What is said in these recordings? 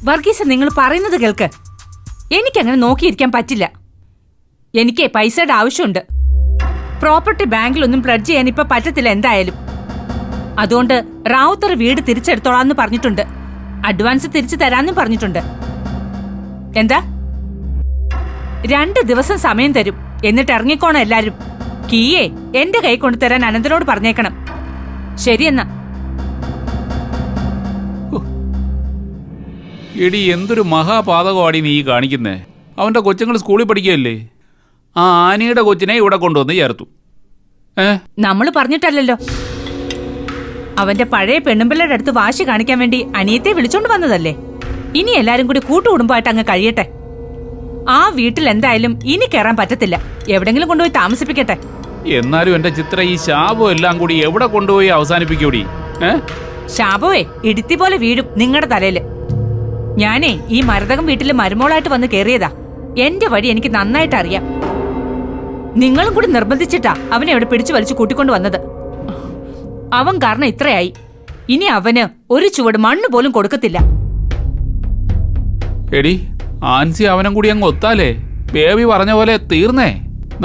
വർഗീസ്, നിങ്ങൾ പറയുന്നത് കേൾക്ക്. എനിക്കങ്ങനെ നോക്കിയിരിക്കാൻ പറ്റില്ല. എനിക്ക് പൈസയുടെ ആവശ്യമുണ്ട്. പ്രോപ്പർട്ടി ബാങ്കിലൊന്നും പ്ലഡ്ജ് ചെയ്യാൻ ഇപ്പൊ പറ്റത്തില്ല എന്തായാലും. അതുകൊണ്ട് റാവുത്തർ വീട് തിരിച്ചെടുത്തോളാന്ന് പറഞ്ഞിട്ടുണ്ട്. അഡ്വാൻസ് തിരിച്ചു തരാന്നും പറഞ്ഞിട്ടുണ്ട്. എന്താ? 2 ദിവസം സമയം തരും. എന്നിട്ട് ഇറങ്ങിക്കോണം എല്ലാരും. കീയേ എന്റെ കൈ കൊണ്ടുതരാൻ അനന്തനോട് പറഞ്ഞേക്കണം. ശരിയെന്നാ. എടി, എന്തൊരു മഹാപാതകമാടി നീ കാണിക്കുന്നേ. അവന്റെ കൊച്ചുങ്ങൾ സ്കൂളിൽ പഠിക്കുകയല്ലേ. ആ ആനിയുടെ കൊച്ചിനെ ഇവിടെ കൊണ്ടുവന്ന് ചേർത്തു. നമ്മള് പറഞ്ഞിട്ടല്ലോ. അവന്റെ പഴയ പെണ്ണുമ്പിള്ളയുടെ അടുത്ത് വാശി കാണിക്കാൻ വേണ്ടി അനിയത്തെ വിളിച്ചോണ്ട് വന്നതല്ലേ. ഇനി എല്ലാരും കൂടി കൂട്ടുകുടുംബമായിട്ട് അങ്ങ് കഴിയട്ടെ. ആ വീട്ടിൽ എന്തായാലും ഇനി കയറാൻ പറ്റത്തില്ല. എവിടെങ്കിലും കൊണ്ടുപോയി താമസിപ്പിക്കട്ടെ. എന്നാലും എന്റെ ചിത്ര, ഈ ശാപം എല്ലാം കൂടി എവിടെ കൊണ്ടുപോയി അവസാനിപ്പിക്കൂടി? ശാപമേ ഇടുത്തി പോലെ വീഴും നിങ്ങളുടെ തലയില്. ഞാനേ ഈ മരതകം വീട്ടില് മരുമോളായിട്ട് വന്ന് കേറിയതാ. എന്റെ വഴി എനിക്ക് നന്നായിട്ട് അറിയാം. നിങ്ങളും കൂടി നിർബന്ധിച്ചിട്ടാ അവനെ അവിടെ പിടിച്ചു വലിച്ചു കൂട്ടിക്കൊണ്ട് വന്നത്. അവൻ കാരണം ഇത്രയായി. ഇനി അവന് ഒരു ചുവട് മണ്ണ് പോലും കൊടുക്കത്തില്ല. എടി, ആൻസി അവനും കൂടി അങ്ങ് ഒത്താലേ ബേബി പറഞ്ഞ പോലെ തീർന്നേ.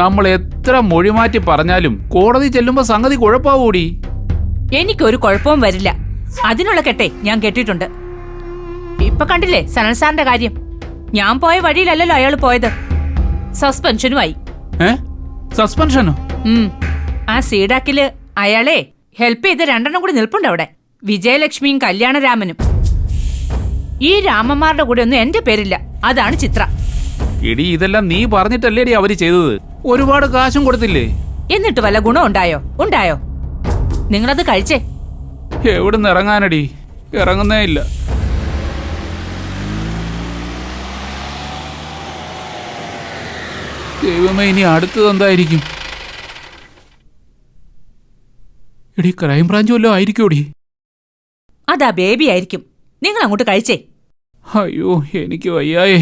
നമ്മൾ എത്ര മൊഴിമാറ്റി പറഞ്ഞാലും കോടതി ചെല്ലുമ്പോ സംഗതി കുഴപ്പാവൂടി. എനിക്കൊരു കുഴപ്പവും വരില്ല. അതിനുള്ള കെട്ടെ ഞാൻ കെട്ടിയിട്ടുണ്ട്. ഇപ്പൊ കണ്ടില്ലേ സനൽ സാറിന്റെ കാര്യം. ഞാൻ പോയ വഴിയിലല്ലല്ലോ അയാൾ പോയത്. സസ്പെൻഷനുമായി. സസ്പെൻഷനോ? ആ സീഡാക്കില് അയാളെ ഹെൽപ്പ് ചെയ്ത് 2 കൂടി നിൽപ്പുണ്ട് അവിടെ. വിജയലക്ഷ്മിയും കല്യാണരാമനും. ഈ രാമന്മാരുടെ കൂടെ ഒന്നും എന്റെ പേരില്ല. അതാണ് ചിത്ര. എടി, ഇതെല്ലാം നീ പറഞ്ഞിട്ടല്ലേടി അവര് ചെയ്തത്. ഒരുപാട് കാശും കൊടുത്തില്ലേ? എന്നിട്ട് വല്ല ഗുണം ഉണ്ടായോ? നിങ്ങളത് കഴിച്ചേ. എവിടുന്ന് ഇറങ്ങാനടി? ഇറങ്ങുന്നേ ഇല്ല. ദൈവമേ, ഇനി അടുത്തത് എന്തായിരിക്കും? എടി, ക്രൈംബ്രാഞ്ച് വല്ലതും ആയിരിക്കൂടി. അതാ ബേബി ആയിരിക്കും. നിങ്ങൾ അങ്ങോട്ട് കഴിച്ചേ. അയ്യോ, എനിക്ക് വയ്യായേ.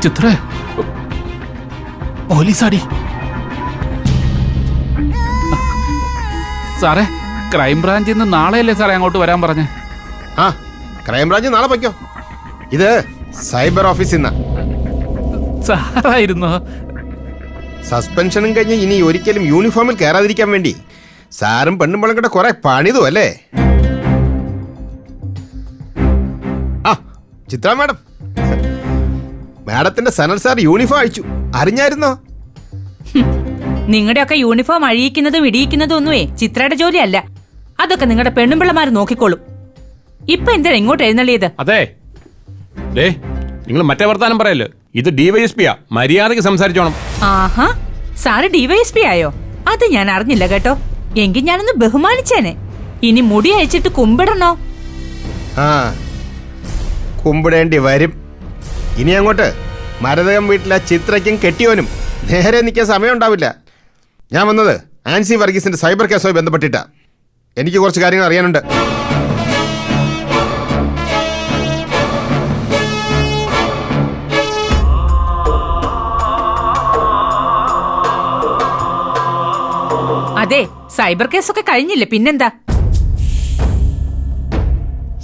ചിത്ര, പോലീസാടി. സാറേ, ക്രൈംബ്രാഞ്ചിൽ നിന്ന് നാളെയല്ലേ സാറേ അങ്ങോട്ട് വരാൻ പറഞ്ഞേ? ആ, ക്രൈംബ്രാഞ്ച് നാളെ പൊയ്ക്കോ. ഇത് സൈബർ ഓഫീസിൽ നിന്നാ. സാറായിരുന്നോ? സസ്പെൻഷനും കഴിഞ്ഞ് ഇനി ഒരിക്കലും യൂണിഫോമിൽ കയറാതിരിക്കാൻ വേണ്ടി സാറും പെണ്ണും പിള്ളേരുടെ കുറെ പണിതു അല്ലേ? ആ, ചിത്ര മാഡം, മാഡത്തിന്റെ സനൽ സാർ യൂണിഫോം അഴിച്ചു, അറിഞ്ഞായിരുന്നോ? നിങ്ങളുടെയൊക്കെ യൂണിഫോം അഴിയിക്കുന്നതും ഇടിയിക്കുന്നതും ഒന്നുമേ ചിത്രയുടെ ജോലിയല്ല. അതൊക്കെ നിങ്ങളുടെ പെണ്ണുമ്പിള്ളമാര് നോക്കിക്കോളും. ഇപ്പൊ എന്തിനാ ഇങ്ങോട്ട് എഴുന്നള്ളിയത്? അതെ, നിങ്ങൾ മറ്റേ വർത്താനം പറയല്ലോ. ഇത് ഡിവൈഎസ്പിയാ, മര്യാദയ്ക്ക് സംസാരിച്ചോണം. ആഹാ, സാറ് ഡിവൈഎസ്പി ആയോ? അത് ഞാൻ അറിഞ്ഞില്ല കേട്ടോ. എങ്കിൽ ഞാനൊന്ന് ബഹുമാനിച്ചേനെ. ഇനി മുടി അയച്ചിട്ട് കുമ്പിടണോ? ആ, കുമ്പിടേണ്ടി വരും. ഇനി അങ്ങോട്ട് മരതകം വീട്ടിലെ ചിത്രയ്ക്കും കെട്ടിയോനും നേരെ നിൽക്കാൻ സമയം ഉണ്ടാവില്ല. ഞാൻ വന്നത് ആൻസി വർഗീസിന്റെ സൈബർ കേസുമായി ബന്ധപ്പെട്ടിട്ടാ. എനിക്ക് കുറച്ച് കാര്യങ്ങൾ അറിയാനുണ്ട്. അതെ, സൈബർ കേസൊക്കെ കഴിഞ്ഞില്ലേ, പിന്നെന്താ?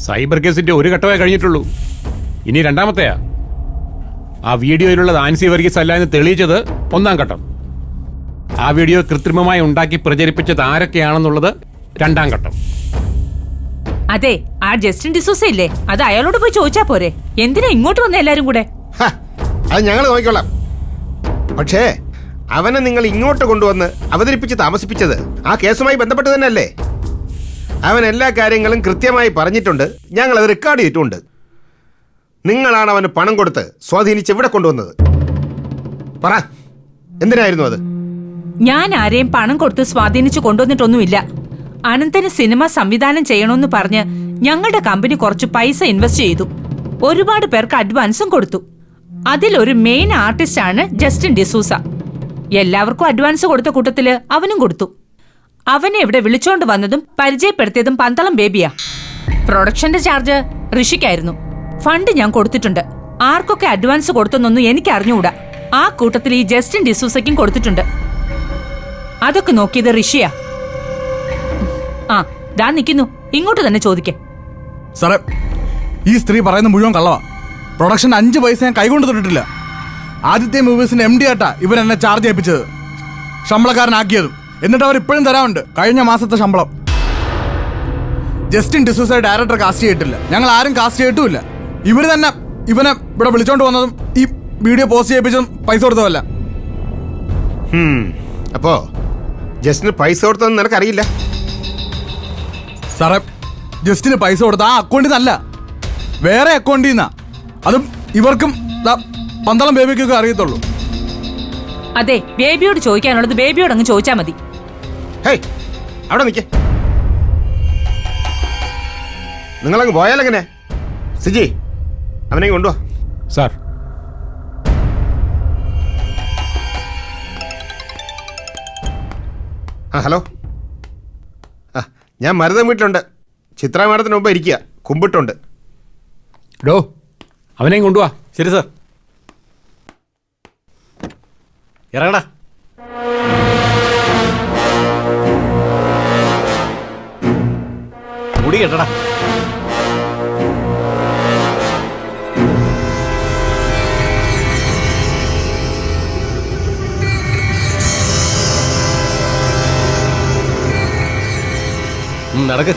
സൈബർ കേസിന്റെ ഒരു ഘട്ടമേ കഴിഞ്ഞിട്ടുള്ളൂ. ഇനി രണ്ടാമത്തെയാ. ആ വീഡിയോയിലുള്ളത് ആൻസി വർഗീസ് അല്ല എന്ന് തെളിയിച്ചത് 1ാം ഘട്ടം. ആ വീഡിയോ കൃത്രിമമായി ഉണ്ടാക്കി പ്രചരിപ്പിച്ചത് ആരൊക്കെയാണെന്നുള്ളത് 2ാം ഘട്ടം. അതെ, ആ ജസ്റ്റിൻ ഡിസൂസ ഇല്ലേ, അത് അയാളോട് പോയി ചോദിച്ചാ പോരെ? എന്തിനാ ഇങ്ങോട്ട് വന്ന എല്ലാരും കൂടെ? അത് ഞങ്ങൾ നോക്കിക്കൊള്ളാം. പക്ഷേ അവനെ നിങ്ങൾ ഇങ്ങോട്ട് കൊണ്ടുവന്ന് അവതരിപ്പിച്ച് താമസിപ്പിച്ചത് ആ കേസുമായി ബന്ധപ്പെട്ട് തന്നെയല്ലേ? അവൻ എല്ലാ കാര്യങ്ങളും കൃത്യമായി പറഞ്ഞിട്ടുണ്ട്. ഞങ്ങൾ അത് റെക്കോർഡ് ചെയ്തിട്ടുണ്ട്. നിങ്ങളാണ് അവന് പണം കൊടുത്ത് സ്വാധീനിച്ച് ഇവിടെ കൊണ്ടുവന്നത്. പറ, എന്തിനായിരുന്നു അത്? ഞാൻ ആരെയും പണം കൊടുത്ത് സ്വാധീനിച്ചു കൊണ്ടുവന്നിട്ടൊന്നുമില്ല. അനന്തന് സിനിമ സംവിധാനം ചെയ്യണമെന്ന് പറഞ്ഞ് ഞങ്ങളുടെ കമ്പനി കുറച്ച് പൈസ ഇൻവെസ്റ്റ് ചെയ്തു. ഒരുപാട് പേർക്ക് അഡ്വാൻസും കൊടുത്തു. അതിലൊരു മെയിൻ ആർട്ടിസ്റ്റാണ് ജസ്റ്റിൻ ഡിസൂസ. എല്ലാവർക്കും അഡ്വാൻസ് കൊടുത്ത കൂട്ടത്തില് അവനും കൊടുത്തു. അവനെ ഇവിടെ വിളിച്ചോണ്ട് വന്നതും പരിചയപ്പെടുത്തിയതും പന്തളം ബേബിയാ. പ്രൊഡക്ഷന്റെ ചാർജ് ഋഷിക്കായിരുന്നു. ഫണ്ട് ഞാൻ കൊടുത്തിട്ടുണ്ട്. ആർക്കൊക്കെ അഡ്വാൻസ് കൊടുത്തെന്നൊന്നും എനിക്ക് അറിഞ്ഞുകൂടാ. ആ കൂട്ടത്തിൽ ഈ ജസ്റ്റിൻ ഡിസൂസയ്ക്കും കൊടുത്തിട്ടുണ്ട്. അതൊക്കെ നോക്കിയത് ഋഷിയാ. ആ, ദാ നിൽക്കുന്നു, ഇങ്ങോട്ട് തന്നെ ചോദിക്കേ. സാറേ, ഈ സ്ത്രീ പറയുന്ന മുഴുവൻ കള്ളവാ. പ്രൊഡക്ഷൻ 5 പൈസ ഞാൻ കൈകൊണ്ട് തൊട്ടിട്ടില്ല. ആദ്യത്തെ മൂവീസിന്റെ MD ആയിട്ടാ ഇവരെന്നെ ചാർജ് ചെയ്യിപ്പിച്ചത്, ശമ്പളക്കാരനാക്കിയതും. എന്നിട്ട് അവർ ഇപ്പോഴും തരാറുണ്ട് കഴിഞ്ഞ മാസത്തെ ശമ്പളം. ജസ്റ്റിൻ ഡിസൂസ ഡയറക്ടർ കാസ്റ്റ് ചെയ്തിട്ടില്ല, ഞങ്ങൾ ആരും കാസ്റ്റ് ചെയ്തിട്ടുമില്ല. ഇവർ തന്നെ ഇവനെ ഇവിടെ വിളിച്ചോണ്ട് വന്നതും ഈ വീഡിയോ പോസ്റ്റ് ചെയ്യിപ്പിച്ചതും പൈസ കൊടുത്തതല്ല. അപ്പോ ജസ്റ്റിന് പൈസ കൊടുത്തതെന്ന് നിനക്കറിയില്ല? സാറേ, ജസ്റ്റിന് പൈസ കൊടുത്ത ആ അക്കൗണ്ടിൽ നിന്നല്ല, വേറെ അക്കൗണ്ടിൽ നിന്നാ. അതും ഇവർക്കും പന്തളം ബേബിക്കൊക്കെ അറിയത്തുള്ളൂ. അതെ, ബേബിയോട് ചോദിക്കാനുള്ളത് ബേബിയോട് അങ്ങ് ചോദിച്ചാ മതി. ഹേയ്, അവിടെ നിൽക്കേ. നിങ്ങളങ്ങ് പോയാലെങ്ങനെ? സിജി, അവനെ കൊണ്ടുവാ. സാർ. ആ, ഹലോ. ആ, ഞാൻ മരുതം വീട്ടിലുണ്ട്. ചിത്രാ മാഡത്തിന് മുമ്പ് ഇരിക്കുക, കുമ്പിട്ടുണ്ട്. ഡോ, അവനെയും കൊണ്ടുവാ. ശരി സാർ. ഇറങ്ങടാ. മുടി കെട്ടടാ. നടക്ക്.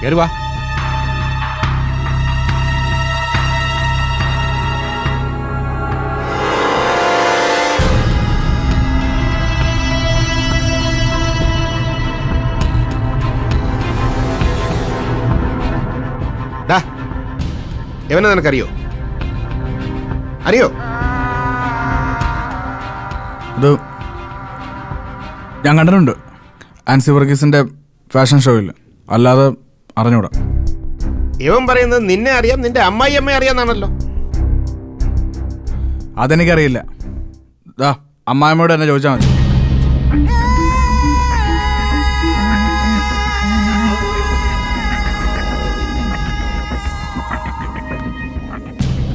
കേറി വാ. ഡാ, എവനെ നിനക്കറിയോ? അറിയോ? ഇത് ഞാൻ കണ്ടിട്ടുണ്ട് ആൻസി വർഗീസിന്റെ ഫാഷൻ ഷോയിൽ, അല്ലാതെ അറിഞ്ഞൂടാ. ഇവൻ പറയുന്നത് നിന്നെ അറിയാം, നിന്റെ അമ്മായി അറിയാന്നാണല്ലോ. അതെനിക്കറിയില്ല. അമ്മായിമ്മയോട് എന്നെ ചോദിച്ചാൽ മതി.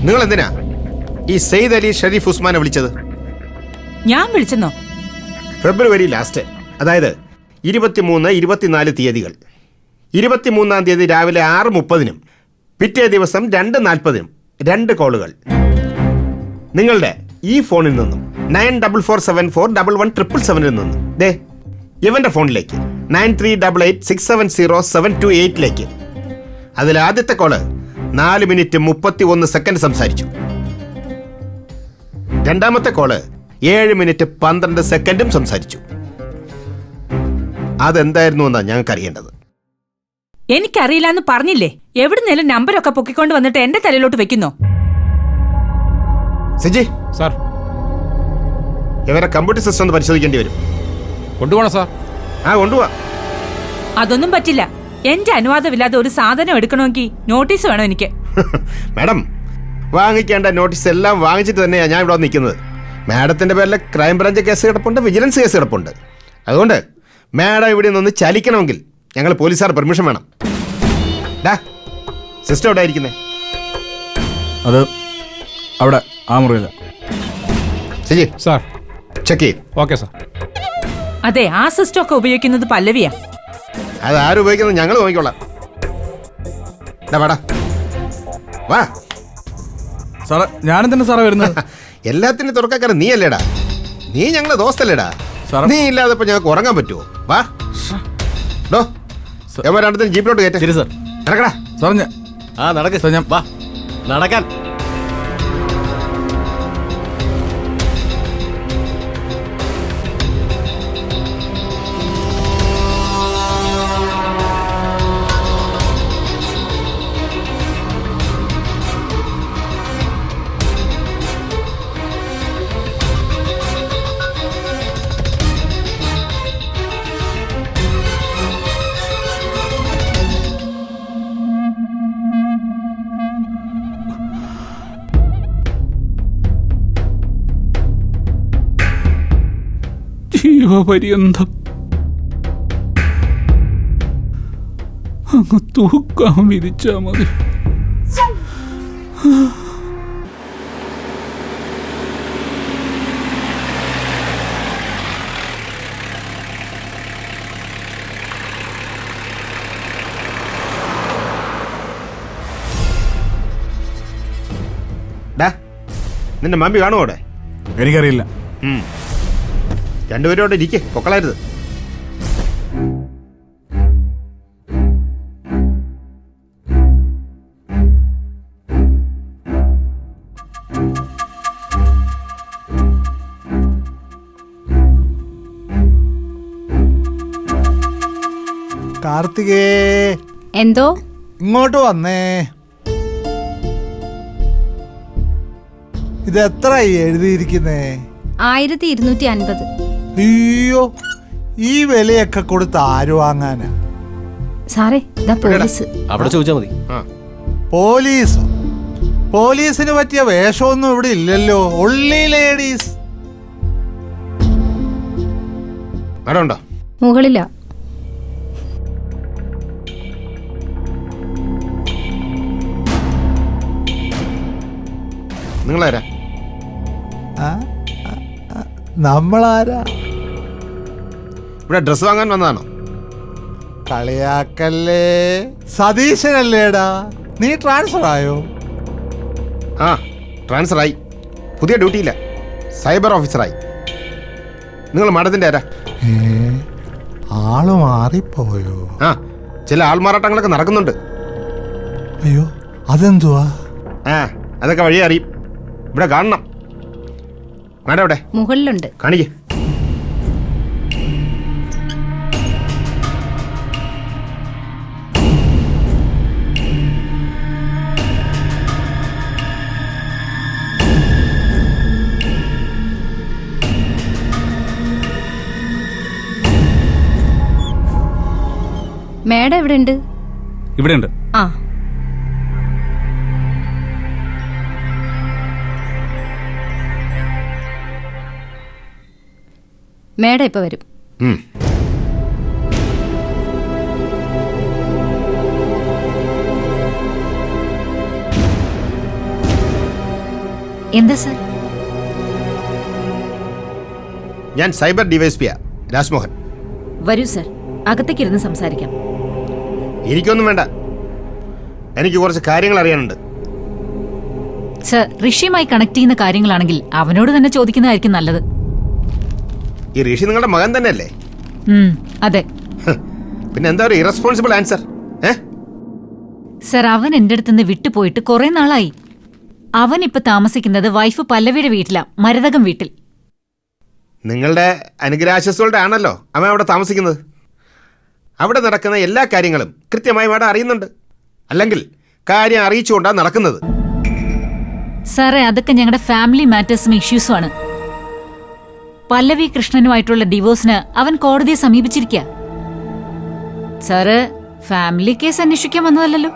നിങ്ങൾ എന്തിനാ ഈ സെയ്ദ് അലി ഷരീഫ് ഉസ്മാനെ വിളിച്ചത്? ഞാൻ വിളിച്ചെന്നോ? ഫെബ്രുവരി ലാസ്റ്റ്, അതായത് 23, 24 തീയതികൾ. 23-ാം തീയതി രാവിലെ 6:30-നും പിറ്റേ ദിവസം 2:40-നും 2 കോളുകൾ. നിങ്ങളുടെ ഈ ഫോണിൽ നിന്നും 9447411777 നിന്നും ദേ ഇവന്റെ ഫോണിലേക്ക് 9388670728 അതിൽ ആദ്യത്തെ കോള് 4 മിനിറ്റ് 31 സെക്കൻഡ് സംസാരിച്ചു. രണ്ടാമത്തെ കോള് 7 മിനിറ്റ് 12 സെക്കൻഡും സംസാരിച്ചു. അതെന്തായിരുന്നു എന്നാ ഞങ്ങൾക്ക് അറിയേണ്ടത്. എനിക്കറിയില്ല എന്ന് പറഞ്ഞില്ലേ? എവിടുന്നേലും നമ്പരൊക്കെ പൊക്കിക്കൊണ്ട് വന്നിട്ട് എന്റെ തലയിലോട്ട് വെക്കുന്നോ? സിജി സാർ. ഇവരെ കമ്പ്യൂട്ടർ സിസ്റ്റം ഒന്ന് പരിശോധിക്കേണ്ടി വരും. കൊണ്ടുപോകണം സാർ. ആ, കൊണ്ടുപോവാ. അതൊന്നും പറ്റില്ല. എന്റെ അനുവാദമില്ലാതെ ഒരു സാധനം എടുക്കണമെങ്കിൽ നോട്ടീസ് വേണം എനിക്ക്. മാഡം, വാങ്ങിക്കേണ്ട നോട്ടീസ് എല്ലാം വാങ്ങിച്ചിട്ട് തന്നെയാണ് ഞാൻ ഇവിടെ നിൽക്കുന്നത്. മാഡത്തിന്റെ പേരിൽ ക്രൈംബ്രാഞ്ച് കേസ് കിടപ്പുണ്ട്, വിജിലൻസ് കേസ് കിടപ്പുണ്ട്. അതുകൊണ്ട് മാഡം ഇവിടെ നിന്ന് ചലിക്കണമെങ്കിൽ ഞങ്ങൾ പോലീസുകാർ പെർമിഷൻ വേണം. സിസ്റ്റം എവിടെ ഇരിക്കുന്നേ? അത് അവിടെ ആ മുറിയില്ല. ശരി സാർ. ചെക്ക് ചെയ്യും. Okay sir. അതെ, ആ സിസ്റ്റം ഒക്കെ ഉപയോഗിക്കുന്നത് പല്ലവിയാ. അത് ആരും ഉപയോഗിക്കുന്നത് ഞങ്ങൾ നോക്കിക്കോളാം. വാടാ, വാ. സാറേ, ഞാനെന്തിനാ സാറേ വരുന്നത്? എല്ലാത്തിനും തുറക്കാക്കാരൻ നീ അല്ലേടാ. നീ ഞങ്ങളെ ദോസ്തല്ലേടാ. നീ ഇല്ലാതെ ഇപ്പൊ ഞങ്ങൾക്ക് ഉറങ്ങാൻ പറ്റുമോ? വാ. ഡോ, രണ്ടത്തിന് ജീപ്പിലോട്ട് കയറ്റേ. ശരി സാർ. നടക്കടാ. സാർ ഞാൻ ആ നടക്ക്. സാർ ഞാൻ വാ നടക്കാൻ. ജീവപര്യന്തം അങ്ങ് തൂക്കാൻ വിധിച്ചാ മതി. ഡാ, നിന്റെ മമ്മി കാണുമോ അവിടെ? എനിക്കറിയില്ല. രണ്ടുപേരും അവിടെ ഇരിക്കേ, പൊക്കളരുത്. കാർത്തികേ, എന്തോ? ഇങ്ങോട്ട് വന്നേ. ഇത് എത്രയായി എഴുതിയിരിക്കുന്നേ? 1250. അയ്യോ, ഈ വിലയൊക്കെ കൊടുത്ത് ആര് വാങ്ങാനാ? സാറേ, ഇതാ പോലീസ്. അവിടെ ചോദിച്ചാ മതി. പോലീസോ? പോലീസിന് പറ്റിയ വേഷമൊന്നും ഇവിടെ ഇല്ലല്ലോ. Only ladies. അവിടെ ഉണ്ടോ? മുകളിലാ. നിങ്ങളാരാ? ആ, നമ്മളാരാ? ഇവിടെ ഡ്രസ് വാങ്ങാൻ വന്നതാണോ? കളിയാക്കല്ലേ. സതീശനല്ലേടാ? നീ ട്രാൻസ്ഫർ ആയോ? ആ, ട്രാൻസ്ഫർ ആയി. പുതിയ ഡ്യൂട്ടിയില്ല, സൈബർ ഓഫീസറായി. നിങ്ങൾ മാഡത്തിൻ്റെ ആരാ? ആള് മാറിപ്പോയോ? ആ, ചില ആൾമാറാട്ടങ്ങളൊക്കെ നടക്കുന്നുണ്ട്. അയ്യോ, അതെന്തുവാ? ആ, അതൊക്കെ വഴി അറിയും. ഇവിടെ കാണണം. മാഡം എവിടെ? മുകളിലുണ്ട്. കാണിക്കേ. മേഡം എവിടെ ഉണ്ട്? ഇവിടെ ഉണ്ട്. ആ, മേഡം ഇപ്പൊ വരും. എന്താ സാർ? ഞാൻ സൈബർ ഡിവൈഎസ്പിയാ, രാജ്മോഹൻ. വരൂ സാർ, അകത്തേക്ക് ഇരുന്ന് സംസാരിക്കാം. എനിക്കൊന്നും വേണ്ട, എനിക്ക് കുറച്ച് കാര്യങ്ങൾ അറിയാനുണ്ട്. സർ, ഋഷിയുമായി കണക്ട് ചെയ്യുന്ന കാര്യങ്ങളാണെങ്കിൽ അവനോട് തന്നെ ചോദിക്കുന്നതായിരിക്കും നല്ലത്. ഈ ഋഷി നിങ്ങളുടെ മകൻ തന്നെയല്ലേ? അതെ. പിന്നെ എന്താ ഒരു ഇറസ്പോൺസിബിൾ ആൻസർ? സർ, അവൻ എന്റെ അടുത്തുനിന്ന് വിട്ടുപോയിട്ട് കുറെ നാളായി. അവൻ ഇപ്പൊ താമസിക്കുന്നത് വൈഫ് പല്ലവിയുടെ വീട്ടിലാ, മരതകം വീട്ടിൽ. നിങ്ങളുടെ അനുഗ്രഹാശസ്സുകളുടെ ആണല്ലോ അവൻ അവിടെ താമസിക്കുന്നത്. അവിടെ നടക്കുന്ന എല്ലാ കാര്യങ്ങളും കൃത്യമായി മാഡം അറിയുന്നുണ്ട്. അല്ലെങ്കിൽ കാര്യം അറിയിച്ചുകൊണ്ടാണ് നടക്കുന്നത്. സാറേ, അതൊക്കെ ഞങ്ങളുടെ ഫാമിലി മാറ്റേഴ്സും ഇഷ്യൂസും ആണ്. പല്ലവി കൃഷ്ണനുമായിട്ടുള്ള ഡിവോഴ്സിന് അവൻ കോടതിയെ സമീപിച്ചിരിക്കുക. സാറ് ഫാമിലി കേസ് അന്വേഷിക്കാൻ വന്നതല്ലോ.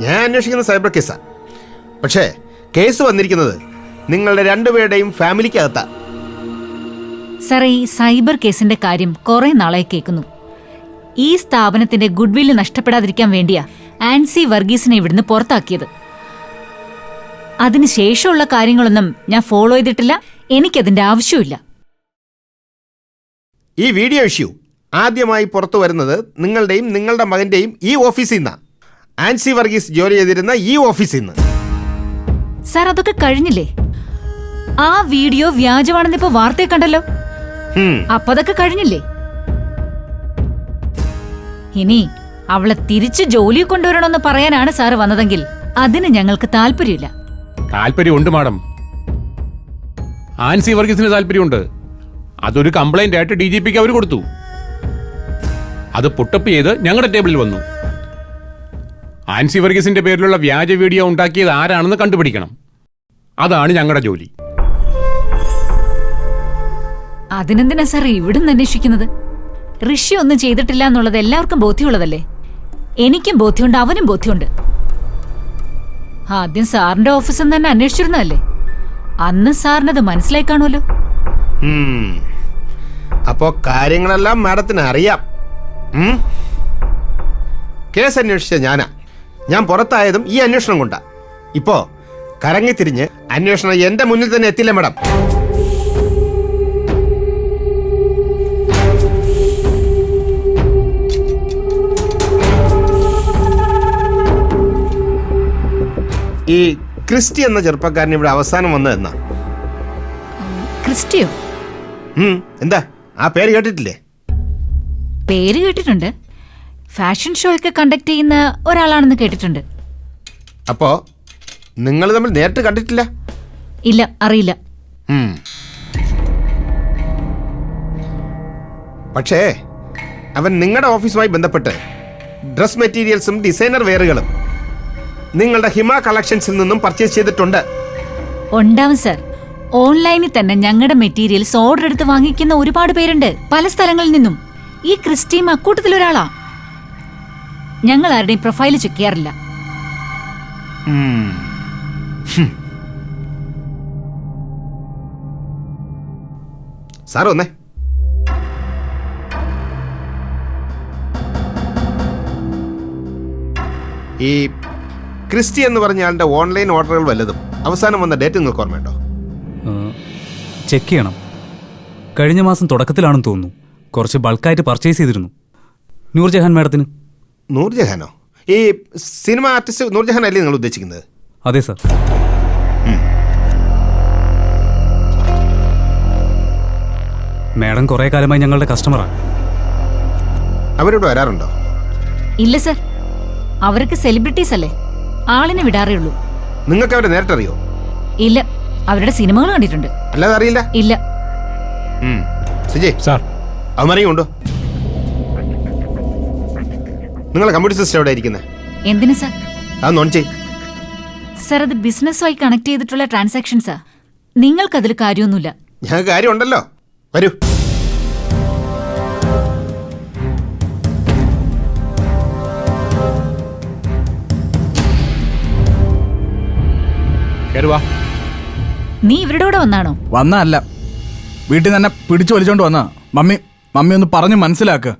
ഞാൻ അന്വേഷിക്കുന്ന സൈബർ കേസാ. പക്ഷേ കേസ് വന്നിരിക്കുന്നത് നിങ്ങളുടെ രണ്ടുപേരുടെയും ഫാമിലിക്കകത്താ. സാറേ, ഈ സൈബർ കേസിന്റെ കാര്യം കുറെ നാളായി കേൾക്കുന്നു. ഈ സ്ഥാപനത്തിന്റെ ഗുഡ്വില്ല് നഷ്ടപ്പെടാതിരിക്കാൻ വേണ്ടിയാ ആൻസി വർഗീസിനെ ഇവിടുന്ന് പുറത്താക്കിയത്. അതിനുശേഷമുള്ള കാര്യങ്ങളൊന്നും ഞാൻ ഫോളോ ചെയ്തിട്ടില്ല. എനിക്കതിന്റെ ആവശ്യമില്ല. ഈ വീഡിയോ ഇഷ്യൂ ആദ്യമായി പുറത്തു വരുന്നത് നിങ്ങളുടെയും നിങ്ങളുടെ മകന്റെയും ഈ ഓഫീസിൽ നിന്നാ. ആൻസി വർഗീസ് ജോലി ചെയ്തിരുന്ന ഈ ഓഫീസിൽ നിന്ന്. സാർ, അതൊക്കെ കഴിഞ്ഞില്ലേ? ആ വീഡിയോ വ്യാജമാണെന്ന് ഇപ്പൊ വാർത്തയെ കണ്ടല്ലോ. അപ്പൊ അതൊക്കെ കഴിഞ്ഞില്ലേ? ഇനി അവളെ തിരിച്ചു ജോലി കൊണ്ടുവരണമെന്ന് പറയാനാണ് സാറ് വന്നതെങ്കിൽ അതിന് ഞങ്ങൾക്ക് താല്പര്യമില്ല. താല്പര്യമുണ്ട് മാഡം. ആൻസി വർഗീസിന് താല്പര്യമുണ്ട്. അതൊരു കംപ്ലൈന്റ് ആയിട്ട് DGPക്ക് അവർ കൊടുത്തു. അത് പുട്ടപ്പ് ചെയ്ത് ഞങ്ങളുടെ ടേബിളിൽ വന്നു. ആൻസി വർഗീസിന്റെ പേരിലുള്ള വ്യാജ വീഡിയോ ഉണ്ടാക്കിയത് ആരാണെന്ന് കണ്ടുപിടിക്കണം. അതാണ് ഞങ്ങളുടെ ജോലി. അതിനെന്തിനാ സാർ ഇവിടുന്ന് അന്വേഷിക്കുന്നത്? ഋഷി ഒന്നും ചെയ്തിട്ടില്ല എന്നുള്ളത് എല്ലാവർക്കും ബോധ്യമുള്ളതല്ലേ? എനിക്കും ബോധ്യമുണ്ട്, അവനും ബോധ്യമുണ്ട്. ആദ്യം സാറിന്റെ ഓഫീസിൽ നിന്ന് തന്നെ അന്വേഷിച്ചിരുന്നതല്ലേ? അന്ന് സാറിനത് മനസ്സിലായി കാണുമല്ലോ. അപ്പോ കാര്യങ്ങളെല്ലാം മാഡത്തിന് അറിയാം. കേസ് അന്വേഷിച്ച ഞാൻ പുറത്തായതും ഈ അന്വേഷണം കൊണ്ടാ. ഇപ്പോ കറങ്ങിത്തിരിഞ്ഞ് അന്വേഷണം എന്റെ മുന്നിൽ തന്നെ എത്തില്ല മാഡം. ഈ ക്രിസ്റ്റി എന്ന ചെറുപ്പക്കാരൻ ഇവിടെ അവസാനം വന്നതെന്നാ? ക്രിസ്റ്റിയോ? എന്താ ആ പേര് കേട്ടിട്ടില്ലേ? പേര് കേട്ടിട്ടുണ്ട്. ഫാഷൻ ഷോ ഒക്കെ കണ്ടക്ട് ചെയ്യുന്ന ഒരാളാണെന്ന് കേട്ടിട്ടുണ്ട്. അപ്പോ നിങ്ങൾ തമ്മിൽ നേരിട്ട് കണ്ടിട്ടില്ല? ഇല്ല, അറിയില്ല. പക്ഷേ അവൻ നിങ്ങളുടെ ഓഫീസുമായി ബന്ധപ്പെട്ട് ഡ്രസ് മെറ്റീരിയൽസും ഡിസൈനർ വെയറുകളും നിങ്ങളുടെ ഹിമ കളക്ഷൻസിൽ നിന്നും പർച്ചേസ് ചെയ്തിട്ടുണ്ട്. ഉണ്ടാവും സാർ. ഓൺലൈനിൽ തന്നെ ഞങ്ങളുടെ മെറ്റീരിയൽസ് ഓർഡർ എടുത്ത് വാങ്ങിക്കുന്ന ഒരുപാട് പേരുണ്ട് പല സ്ഥലങ്ങളിൽ നിന്നും. ഈ ക്രിസ്റ്റീം അക്കൂട്ടത്തിലൊരാളാ. ഞങ്ങൾ ആരുടെയും പ്രൊഫൈല് ചെക്ക് ചെയ്യാറില്ല. സാർ ഒന്നേ. ഈ ക്രിസ്റ്റി എന്ന് പറഞ്ഞ ആളുടെ ഓൺലൈൻ ഓർഡറുകൾ വല്ലതും അവസാനം വന്ന ഡേറ്റ് നിങ്ങൾക്ക് ഓർമ്മയുണ്ടോ? ചെക്ക് ചെയ്യണം. കഴിഞ്ഞ മാസം തുടക്കത്തിലാണെന്ന് തോന്നുന്നു. കുറച്ച് ബൾക്കായിട്ട് പർച്ചേസ് ചെയ്തിരുന്നു. നൂർജഹാൻ മാഡത്തിന്. നൂർജഹാനോ? ഈ സിനിമ ആർട്ടിസ്റ്റ് നൂർജഹാൻ അല്ലേ നിങ്ങൾ ഉദ്ദേശിക്കുന്നത്? അതെ സാർ. മാഡം കുറേ കാലമായി ഞങ്ങളുടെ കസ്റ്റമറാണ്. അവരോട് വരാറുണ്ടോ? ഇല്ല സാർ, അവരൊക്കെ സെലിബ്രിറ്റീസ് അല്ലേ, ആളിനെ വിടാറേ ഉള്ളൂ. നിങ്ങൾക്ക് അവരെ നേരിട്ടറിയോ? ഇല്ല, അവരുടെ സിനിമകൾ കണ്ടിട്ടുണ്ട്. അല്ലാതെ അറിയില്ല? ഇല്ല. സുജയ് സാർ, അവന്മാരെയും ഉണ്ടോ? നിങ്ങളെ കമ്പ്യൂട്ടർ സിസ്റ്റം എവിടെ ഇരിക്കുന്നത്? എന്തിനു സാർ? അത് ഓൺ ചെയ്. സാർ, അത് ബിസിനസ്സുമായി കണക്ട് ചെയ്തിട്ടുള്ള ട്രാൻസാക്ഷൻസാ. നിങ്ങൾക്കതിൽ കാര്യമൊന്നുമില്ല. ഞങ്ങൾക്ക് കാര്യമുണ്ടല്ലോ. വരൂ. നീ ഇവരുടെ കൂടെ വന്നാണോ? വന്നല്ല, വീട്ടിൽ തന്നെ പിടിച്ചു വലിച്ചോണ്ട് വന്നാ. മമ്മി ഒന്ന് പറഞ്ഞ് മനസ്സിലാക്ക്.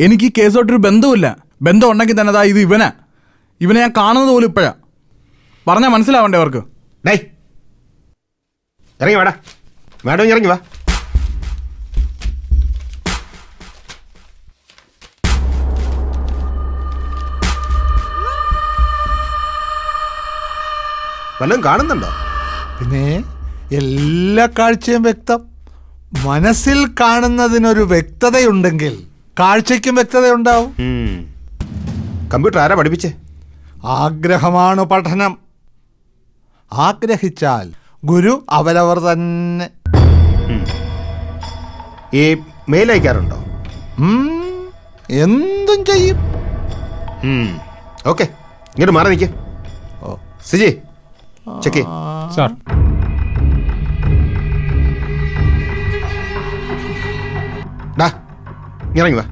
എനിക്ക് ഈ കേസോട്ടൊരു ബന്ധവുമില്ല. ബന്ധം ഉണ്ടെങ്കിൽ തന്നെ ഇത് ഇവനെ ഞാൻ കാണുന്നത് പോലും ഇപ്പോഴാ. പറഞ്ഞാൽ മനസ്സിലാവണ്ടേ അവർക്ക്? ഡേ ഇറങ്ങി വാടാ. മാഡം ഇറങ്ങി വാ. വല്ലതും കാണുന്നുണ്ടോ? പിന്നെ എല്ലാ കാഴ്ചയും വ്യക്തം. മനസ്സിൽ കാണുന്നതിനൊരു വ്യക്തതയുണ്ടെങ്കിൽ കാഴ്ചയ്ക്കും വ്യക്തതയുണ്ടാവും. കമ്പ്യൂട്ടർ ആരാ പഠിപ്പിച്ചേ? ആഗ്രഹമാണ് പഠനം. ആഗ്രഹിച്ചാൽ ഗുരു അവരവർ തന്നെ. ഈ മെയിൽ അയക്കാറുണ്ടോ? എന്തും ചെയ്യും. ഓക്കെ, ഇങ്ങോട്ട് മാറി നിൽക്കേ. Siji check sir. ഡാ ഇറങ്ങി വാ.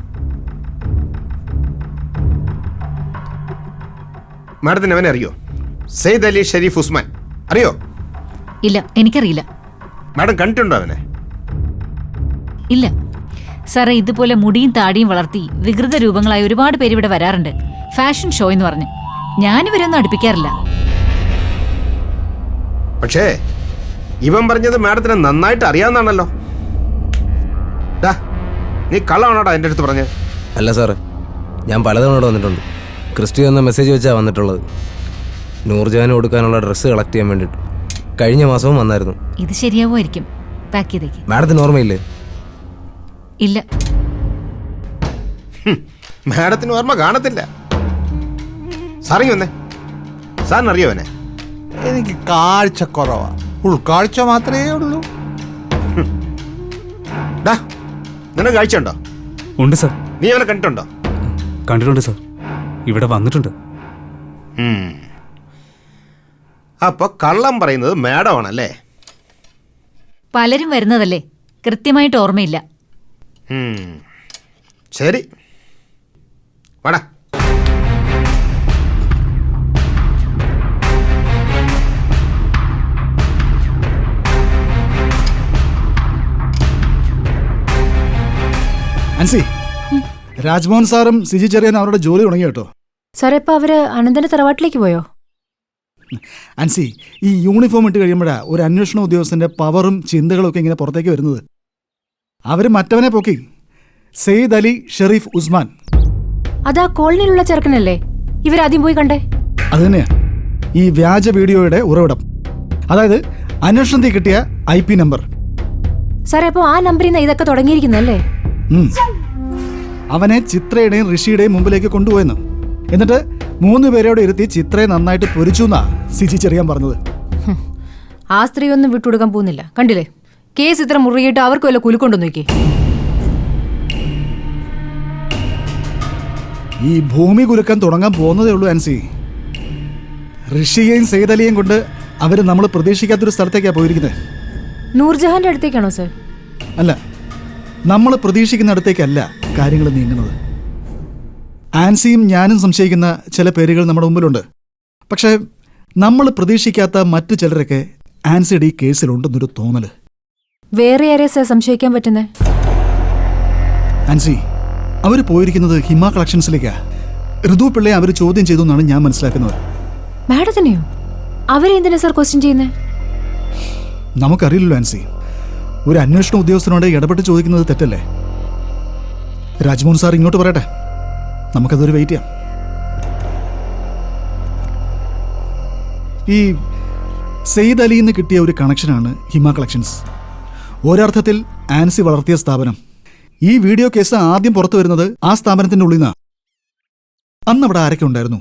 മാഡത്തിന് അവനെ അറിയോ? സെയ്ദ് അലി ഷെരീഫ് ഉസ്മാൻ അറിയോ? ഇല്ല, എനിക്കറിയില്ല. മാഡം കണ്ടിട്ടുണ്ടോ അവനെ? ഇല്ല സാറേ, ഇതുപോലെ മുടിയും താടിയും വളർത്തി വികൃത രൂപങ്ങളായ ഒരുപാട് പേര് ഇവിടെ വരാറുണ്ട്, ഫാഷൻ ഷോ എന്ന് പറഞ്ഞ്. ഞാനിവരൊന്നും അടുപ്പിക്കാറില്ല. പക്ഷേ ഇവൻ പറഞ്ഞത് മാഡത്തിന് നന്നായിട്ട് അറിയാവുന്നതാണല്ലോ. നീ കള്ളമാണോടാ എൻ്റെ അടുത്ത് പറഞ്ഞത്? അല്ല സാറ്, ഞാൻ പലതവണ ഇവിടെ വന്നിട്ടുണ്ട്. ക്രിസ്റ്റി എന്ന മെസ്സേജ് വെച്ചാണ് വന്നിട്ടുള്ളത്. നൂർജഹാന് കൊടുക്കാനുള്ള ഡ്രസ്സ് കളക്ട് ചെയ്യാൻ വേണ്ടിയിട്ട്. കഴിഞ്ഞ മാസവും വന്നായിരുന്നു. ഇത് ശരിയാവുമായിരിക്കും. പാക്ക് ചെയ്തേക്ക്. മാഡത്തിന് ഓർമ്മയില്ലേ? ഇല്ല. മാഡത്തിന് ഓർമ്മ കാണത്തില്ല. സാറിങ്ങി വന്നേ. സാറിനറിയോ അവനെ? എനിക്ക് കാഴ്ച കുറവാ, ഉൾക്കാഴ്ച മാത്രമേ ഉള്ളൂ. ഡാ, നിനക്ക് കാഴ്ച ഉണ്ടോ? ഉണ്ട് സാർ. നീ അവനെ കണ്ടിട്ടുണ്ടോ? കണ്ടിട്ടുണ്ട് സാർ. ഇവിടെ വന്നിട്ടുണ്ട്. അപ്പൊ കള്ളം പറയുന്നത് മാഡം ആണല്ലേ? പലരും വരുന്നതല്ലേ, കൃത്യമായിട്ട് ഓർമ്മയില്ല. ശരി, വാടാ. അൻസി, രാജ്മോഹൻ സാറും സിജി ചെറിയൻ അവരുടെ ജോലി തുടങ്ങി കേട്ടോ. സാറേ, ഇപ്പൊ അവര് അനന്തന്റെ തറവാട്ടിലേക്ക് പോയോ? അൻസി, ഈ യൂണിഫോം ഇട്ട് കഴിയുമ്പോഴാ ഒരു അന്വേഷണ ഉദ്യോഗസ്ഥന്റെ പവറും ചിന്തകളും ഒക്കെ ഇങ്ങനെ പുറത്തേക്ക് വരുന്നത്. അവര് മറ്റവനെ പൊക്കി, സെയ്ദ് അലി ഷെരീഫ് ഉസ്മാൻ. അതാ കോളനിയിലുള്ള ചെറുക്കനല്ലേ? ഇവരാദ്യം പോയി കണ്ടേ. അത് തന്നെയാ ഈ വ്യാജ വീഡിയോയുടെ ഉറവിടം. അതായത് അന്വേഷണത്തിൽ കിട്ടിയ IP നമ്പർ. സാറേ, അപ്പൊ ആ നമ്പറിൽ നിന്ന് ഇതൊക്കെ തുടങ്ങിയിരിക്കുന്നല്ലേ? അവനെ ചിത്രയുടെയും ഋഷിയുടെയും മുമ്പിലേക്ക് കൊണ്ടുപോയെന്ന്. എന്നിട്ട് 3 പേരോട് ഇരുത്തി ചിത്രയെ നന്നായിട്ട് പൊരിച്ചു എന്നാ സിജി ചെറിയാൻ പറഞ്ഞത്. ആ സ്ത്രീ ഒന്നും വിട്ടുകൊടുക്കാൻ പോകുന്നില്ല. കണ്ടില്ലേ, കേസ് ഇത്ര മുറുകിയിട്ട് അവർക്ക് വല്ല കുലുക്കൊണ്ടു നോക്കി. ഈ ഭൂമി കുലുക്കാൻ തുടങ്ങാൻ പോകുന്നതേ ഉള്ളൂ ആൻസി. ഋഷിയെയും സെയ്ദ് അലിയെയും കൊണ്ട് അവര് നമ്മൾ പ്രതീക്ഷിക്കാത്തൊരു സ്ഥലത്തേക്കാണ് പോയിരിക്കുന്നത്. നൂർജഹാന്റെ അടുത്തേക്കാണോ സർ? അല്ല, നമ്മൾ പ്രതീക്ഷിക്കുന്ന അടുത്തേക്കല്ല കാര്യങ്ങൾ നീങ്ങുന്നത്. ആൻസിയും ഞാനും സംശയിക്കുന്ന ചില പേരുകൾ നമ്മുടെ മുമ്പിലുണ്ട്. പക്ഷേ നമ്മൾ പ്രതീക്ഷിക്കാത്ത മറ്റു ചിലരൊക്കെ ആൻസിയുടെ ഈ കേസിലുണ്ടെന്നൊരു തോന്നല്. വേറെ ആരെ സർ സംശയിക്കാൻ പറ്റുന്നേ? ആൻസി, അവർ പോയിരിക്കുന്നത് ഹിമ കളക്ഷൻസിലേക്കാ. ഋതു പിള്ളയെ അവർ ചോദ്യം ചെയ്തു എന്നാണ് ഞാൻ മനസ്സിലാക്കുന്നത്. മാഡത്തിനെയോ? അവരെ എന്തിനാ സർ ക്വസ്റ്റ്യൻ ചെയ്യുന്നേ? നമുക്കറിയില്ലല്ലോ ആൻസി. ഒരു അന്വേഷണ ഉദ്യോഗസ്ഥനോട് ഇടപെട്ട് ചോദിക്കുന്നത് തെറ്റല്ലേ? രാജ്മോഹൻ സാർ ഇങ്ങോട്ട് പറയട്ടെ, നമുക്കതൊരു വെയിറ്റ് ചെയ്യാം. ഈ സെയ്ദ് അലിയിൽ നിന്ന് കിട്ടിയ ഒരു കണക്ഷനാണ് ഹിമ കളക്ഷൻസ്. ഒരർത്ഥത്തിൽ ആൻസി വളർത്തിയ സ്ഥാപനം. ഈ വീഡിയോ കേസ് ആദ്യം പുറത്തു വരുന്നത് ആ സ്ഥാപനത്തിൻ്റെ ഉള്ളിൽ നിന്നാണ്. അന്ന് അവിടെ ആരൊക്കെ ഉണ്ടായിരുന്നു?